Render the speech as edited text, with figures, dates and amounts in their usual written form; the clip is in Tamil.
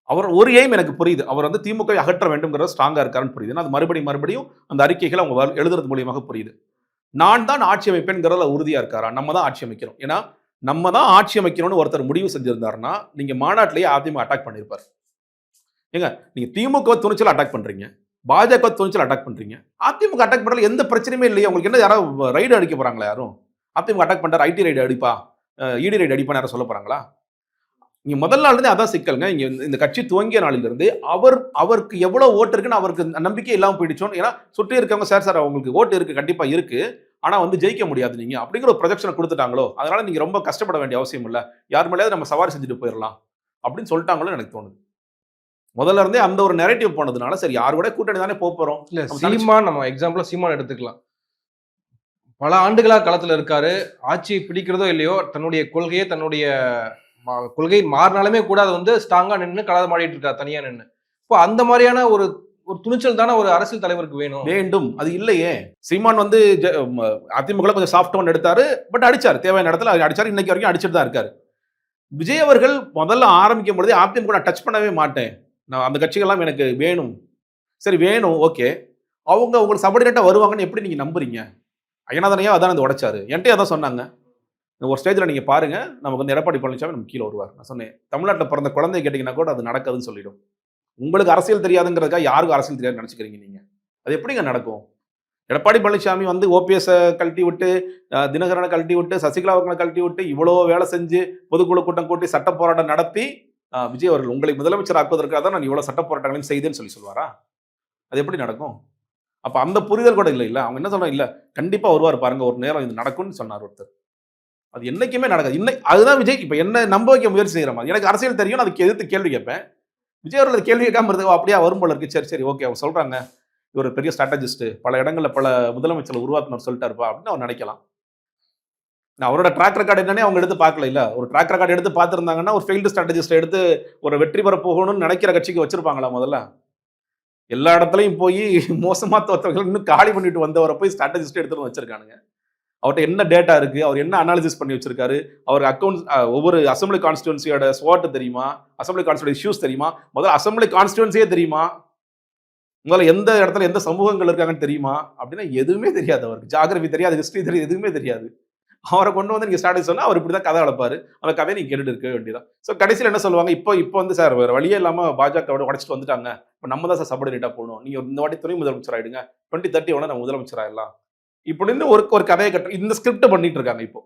அவர் ஒரு எய்ம் எனக்கு புரியுது. அவர் வந்து திமுகவை அகற்ற வேண்டும்ங்கிறது ஸ்ட்ராங்கா இருக்காருன்னு புரியுது. ஏன்னா, அது மறுபடியும் அந்த அறிக்கைகள அவங்க எழுதுறது மூலியமாக புரியுது. நான் தான் ஆட்சி அமைப்பேன்ங்கிறதுல உறுதியா இருக்காரா? நம்ம தான் ஆட்சி அமைக்கிறோம். ஏன்னா, நம்ம தான் ஆட்சி அமைக்கணும்னு ஒருத்தர் முடிவு செஞ்சிருந்தாருன்னா, நீங்க மாநாட்டிலேயே அதிமுக அட்டாக் பண்ணியிருப்பாரு. ஏங்க, நீங்க திமுக துணிச்சலா அட்டாக் பண்றீங்க. பாஜக துணிச்சலா அட்டாக் பண்றீங்க. அதிமுக அட்டாக் பண்றதுல எந்த பிரச்சனையுமே இல்லையே. உங்களுக்கு என்ன யாராவது ரைடு அடிக்க போறாங்களா யாரும்? அதிமுக அட்டாக் பண்றாரு, ஐடி ரைடு அடிப்பா, இடி ரைடு அடிப்பான்னு யாரும் சொல்லப் போறாங்களா? இங்க முதல் நாள்ல இருந்தே அதான் சிக்கல்ங்க. இங்க இந்த கட்சி துவங்கிய நாளிலிருந்து அவருக்கு எவ்வளவு ஓட்டு இருக்குன்னு அவருக்கு நம்பிக்கை இல்லாம போயிடுச்சோன்னு. ஏன்னா சுற்றி இருக்கவங்க சார் அவங்களுக்கு ஓட்டு இருக்கு, கண்டிப்பா இருக்கு. ஆனா வந்து ஜெயிக்க முடியாது நீங்க அப்படிங்கிற ஒரு ப்ரொஜெக்ஷன குடுத்துட்டாங்களோ, அதனால நீங்க ரொம்ப கஷ்டப்பட வேண்டிய அவசியம் இல்ல. யார் மேலயாவது நம்ம சவாரி செஞ்சுட்டு போயிரலாம் அப்படின்னு சொல்லிட்டாங்களோன்னு எனக்கு தோணுது. முதல்ல இருந்தே அந்த ஒரு நரேட்டிவ் போனதுனால, சரி யார் கூட கூட்டணி தானே போறோம். இல்ல சீமான், நம்ம எக்ஸாம்பிளா சீமான் எடுத்துக்கலாம். பல ஆண்டுகளா களத்துல இருக்காரு. ஆட்சி பிடிக்கிறதோ இல்லையோ, தன்னுடைய கொள்கையை தன்னுடைய கொள்கை மாறினாலுமே கூட அது வந்து ஸ்ட்ராங்கா நின்னு களம் ஆடிட்டு இருக்காரு தனியா நின்னு. இப்போ அந்த மாதிரியான ஒரு ஒரு துணிச்சல் தானே ஒரு அரசியல் தலைவருக்கு வேணும். வேண்டும். அது இல்லையே. சீமான் வந்து அதிமுகல கொஞ்சம் சாஃப்ட் டோன் எடுத்தாரு. பட் அடிச்சாரு. தேவையான இடத்துல அடிச்சாரு. இன்னைக்கு வரைக்கும் அடிச்சிட்டு தான் இருக்காரு. விஜய் அவர்கள் முதல்ல ஆரம்பிக்கும் பொழுதே அதிமுக நான் டச் பண்ணவே மாட்டேன். நான் அந்த கட்சிகள்லாம் எனக்கு வேணும். சரி வேணும், ஓகே. அவங்க உங்களுக்கு சபார்டினேட்டா வருவாங்கன்னு எப்படி நீங்க நம்புறீங்க? அய்யனார் அதானே இத உடைச்சாரு. என்ட்டயும் அதான் சொன்னாங்க. ஒரு ஸ்டேஜ்ல நீங்க பாருங்க, நமக்கு வந்து எடப்பாடி பழனிசாமி நமக்கு கீழ வருவார். நான் சொன்னேன். தமிழ்நாட்டுல பிறந்த குழந்தைய கேட்டீங்கன்னா கூட அது நடக்காதுன்னு சொல்லிடும். உங்களுக்கு அரசியல் தெரியாதுங்கிறதுக்காக யாருக்கும் அரசியல் தெரியாதுன்னு நினைச்சுக்கிறீங்க நீங்க? அது எப்படிங்க நடக்கும்? எடப்பாடி பழனிசாமி வந்து ஓபிஎஸ் கழட்டி விட்டு, தினகரனை கழட்டி விட்டு, சசிகலா அவர்களை கழட்டி விட்டு, இவ்வளோ வேலை செஞ்சு, பொதுக்குழு கூட்டம் கூட்டி, சட்ட போராட்டம் நடத்தி, விஜய் அவர்கள் உங்களை முதலமைச்சர் ஆக்குவதற்காக தான் நான் இவ்வளவு சட்ட போராட்டங்களையும் செய்தேன்னு சொல்லுவாரா? அது எப்படி நடக்கும்? அப்ப அந்த புரிதல் கூட இல்ல. அவங்க என்ன சொல்றாங்க, இல்ல கண்டிப்பா வருவார் பாருங்க, ஒரு நேரம் இது நடக்கும்னு சொன்னார் ஒருத்தர். அது என்னைக்குமே நடக்காது. அதுதான் விஜய் இப்ப என்ன நம்ப வைக்க முயற்சி செய்யற மாதிரி. எனக்கு அரசியல் தெரியும், அதுக்கு எதிர்த்து கேள்வி கேட்பேன். விஜய் அவர்கள் கேள்வி கேட்காம இருந்து அப்படியே வரும் போல இருக்கு. சரி, சரி, ஓகே. அவங்க சொல்றாங்க. இவர் பெரிய ஸ்ட்ராட்டஜிஸ்ட். பல இடங்கள்ல பல முதலமைச்சர் உருவாக்குனர் சொல்லிட்டாருப்பா அப்படின்னு அவர் நினைக்கலாம். அவரோட ட்ராக் ரெக்கார்டு என்னன்னே அவங்க எடுத்து பார்க்கல இல்ல. ஒரு ட்ராக் ரெக்கார்டு எடுத்து பார்த்திருந்தாங்கன்னா, ஒரு ஃபெயில்டு ஸ்ட்ராட்டஜிஸ்ட் எடுத்து ஒரு வெற்றி பெற போகணும்னு நினைக்கிற கட்சிக்கு வச்சிருப்பாங்களா முதல்ல? எல்லா இடத்துலயும் போய் மோசமா தோத்தவர்கள் இன்னும் காலி பண்ணிட்டு வந்தவரை போய் ஸ்ட்ராட்டஜிஸ்ட் எடுத்துட்டு வச்சிருக்கானுங்க. அவர்கிட்ட என்ன டேட்டா இருக்கு, அவர் என்ன அனாலிசிஸ் பண்ணி வச்சிருக்காரு, அவர் அக்கவுண்ட்ஸ் ஒவ்வொரு அசம்பிளி கான்ஸ்டிடுவன்சியோட ஸ்வாட் தெரியுமா, அசம்பிளி கான்ஸ்டிடுவன்சி இஷ்யூஸ் தெரியுமா, முதல்ல அசம்பிளி கான்ஸ்டிடுவன்சியே தெரியுமா, முதல்ல எந்த இடத்துல எந்த சமூகங்கள் இருக்காங்கன்னு தெரியுமா அப்படின்னா எதுவுமே தெரியாது அவருக்கு. ஜியோகிராஃபி தெரியாது, ஹிஸ்டரி தெரியாது, எதுவுமே தெரியாது. அவரை கொண்டு வந்து நீங்க ஸ்ட்ராட்டஜி சொன்னா அவர் இப்படிதான் கதை அளப்பாரு. அந்த கதையை நீங்க கேட்டுட்டு இருக்க வேண்டியதான். ஸோ கடைசியில் என்ன சொல்லுவாங்க, இப்போ வந்து சார் வேற வழியே இல்லாம பாஜக உடைச்சிட்டு வந்துட்டாங்க. இப்போ நம்ம தான் சார் சபார்டினேட்டா போகணும். நீங்க இந்த வாட்டி துணை முதலமைச்சர் ஆயிடுங்க. 2030 நம்ம முதலமைச்சர் ஆயிடலாம். இப்படின்னு ஒரு கதையை இந்த ஸ்கிரிப்ட் பண்ணிட்டு இருக்காங்க இப்போ.